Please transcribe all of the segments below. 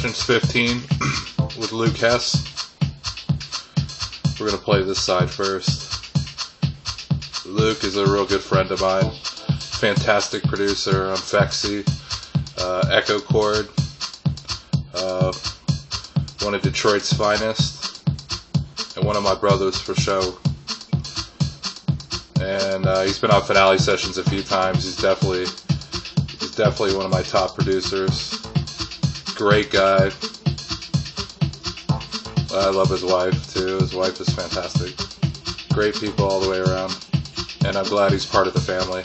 Questions 15 with Luke Hess. We're going to play this side first. Luke is a real good friend of mine. Fantastic producer on Fexy, Echo Chord, one of Detroit's finest, and one of my brothers for show. And he's been on Finale Sessions a few times. He's definitely one of my top producers. Great guy. I love his wife too. His wife is fantastic. Great people all the way around. And I'm glad he's part of the family.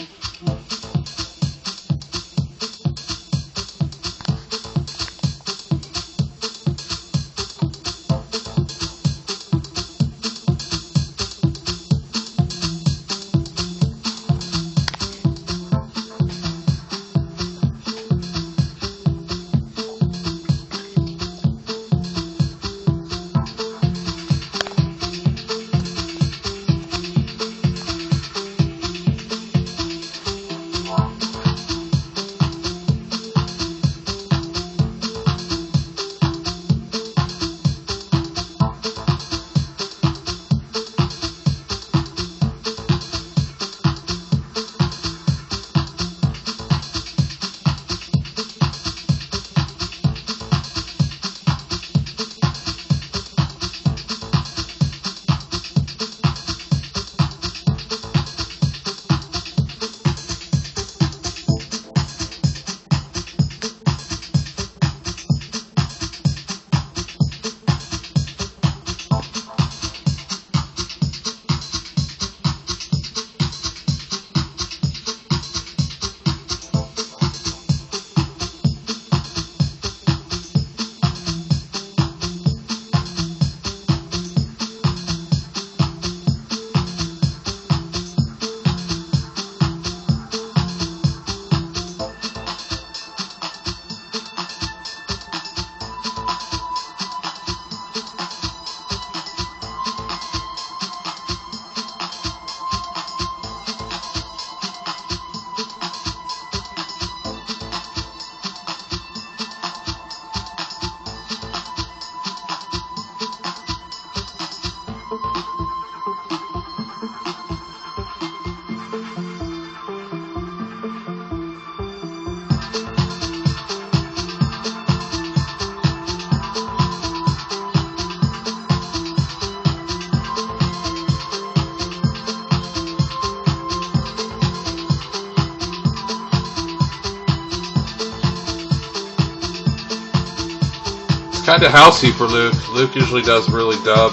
Kind of housey for Luke. Luke usually does really dub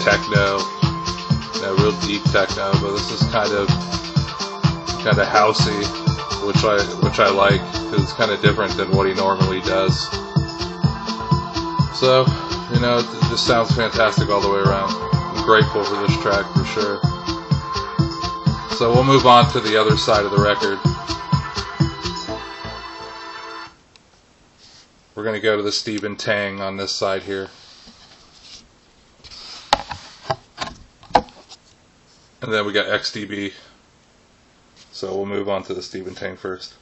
techno, real deep techno. But this is kind of housey, which I like because it's kind of different than what he normally does. So it just sounds fantastic all the way around. I'm grateful for this track for sure. So we'll move on to the other side of the record. We're going to go to the Stephen Tang on this side here. And then we got XDB. So we'll move on to the Stephen Tang first.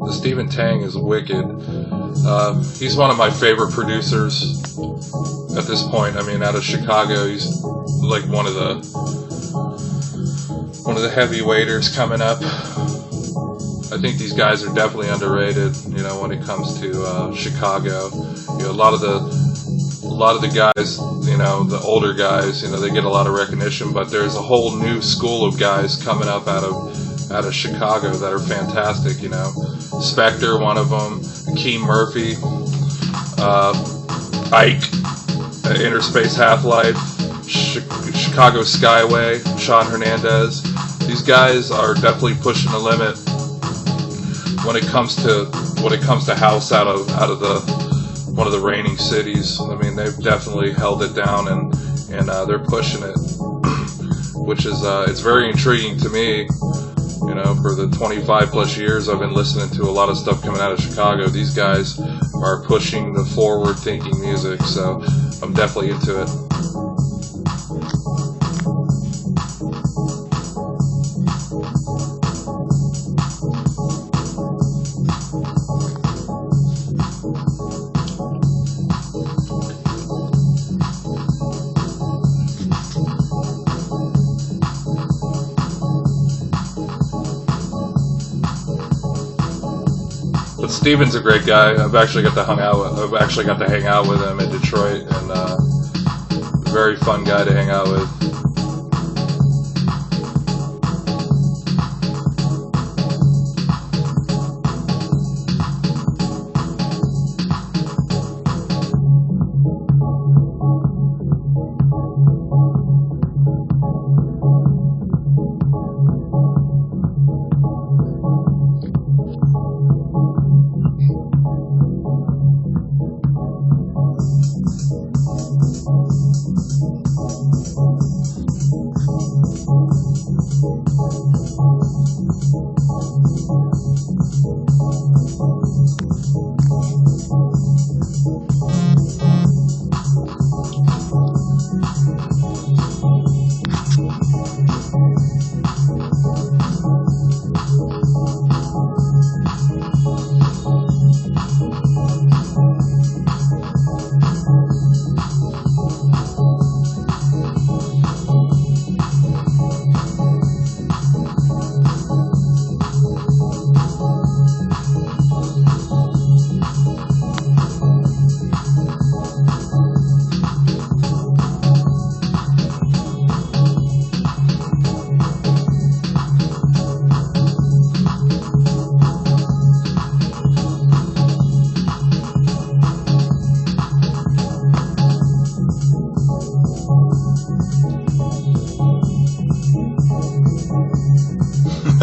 The Stephen Tang is wicked. He's one of my favorite producers at this point. I mean, out of Chicago, he's like one of the heavyweighters coming up. I think these guys are definitely underrated. When it comes to Chicago, a lot of the guys, the older guys, they get a lot of recognition. But there's a whole new school of guys coming up out of Chicago that are fantastic. Spectre, one of them. Keem Murphy, Ike, Interspace Half-Life, Chicago Skyway, Sean Hernandez. These guys are definitely pushing the limit when it comes to house out of one of the reigning cities. I mean, they've definitely held it down and they're pushing it, which is it's very intriguing to me. You know, for the 25 plus years I've been listening to a lot of stuff coming out of Chicago, these guys are pushing the forward thinking music, so I'm definitely into it. But Steven's a great guy. I've actually got to hang out with him in Detroit, and very fun guy to hang out with.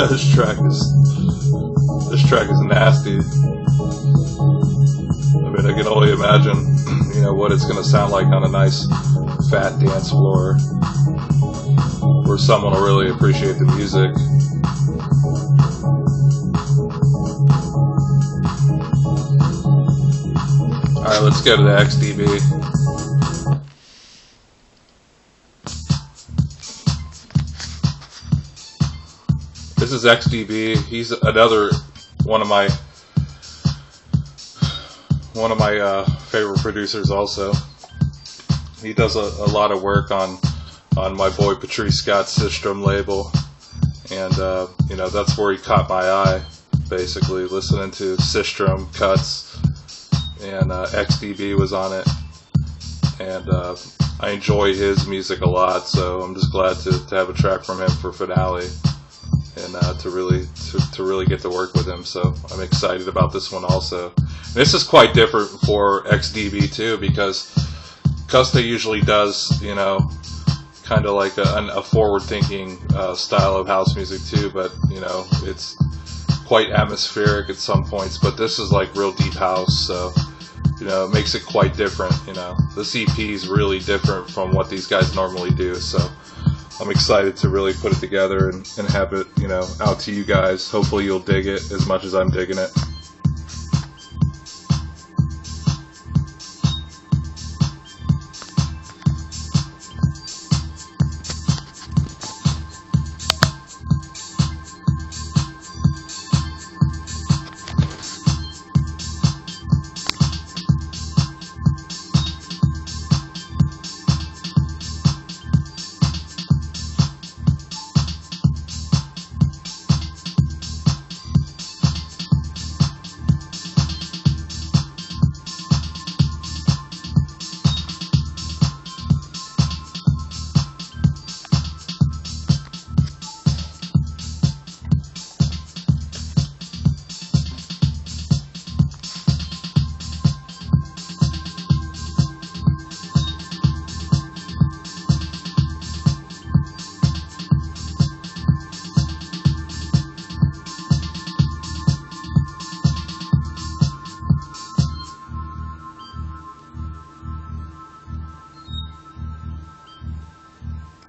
This track is nasty. I mean, I can only imagine, you know, what it's gonna sound like on a nice fat dance floor where someone will really appreciate the music. Alright, let's go to the XDB. This is XDB. He's another one of my favorite producers. Also, he does a lot of work on my boy Patrice Scott's Sistrum label, and you know, that's where he caught my eye. Basically, listening to Sistrum cuts, and XDB was on it, and I enjoy his music a lot. So I'm just glad to have a track from him for Finale. And to really get to work with him, so I'm excited about this one also. And this is quite different for XDB too, because Custa usually does, you know, kind of like a forward-thinking style of house music too, but you know, it's quite atmospheric at some points. But this is like real deep house, so you know, it makes it quite different. You know, this EP is really different from what these guys normally do, so I'm excited to really put it together and have it, you know, out to you guys. Hopefully you'll dig it as much as I'm digging it.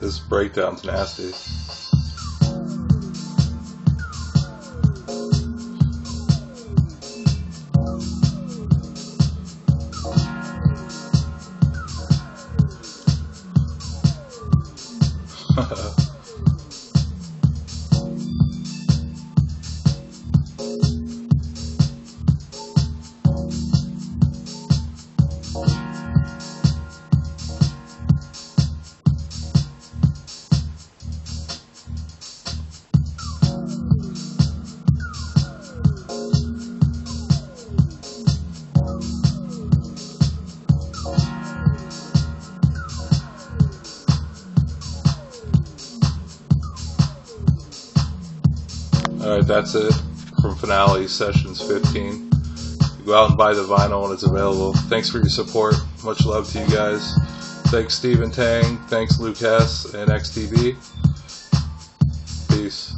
This breakdown's nasty. But that's it from Finale Sessions 15. Go out and buy the vinyl when it's available. Thanks for your support. Much love to you guys. Thanks Stephen Tang. Thanks Luke Hess and XTV. Peace.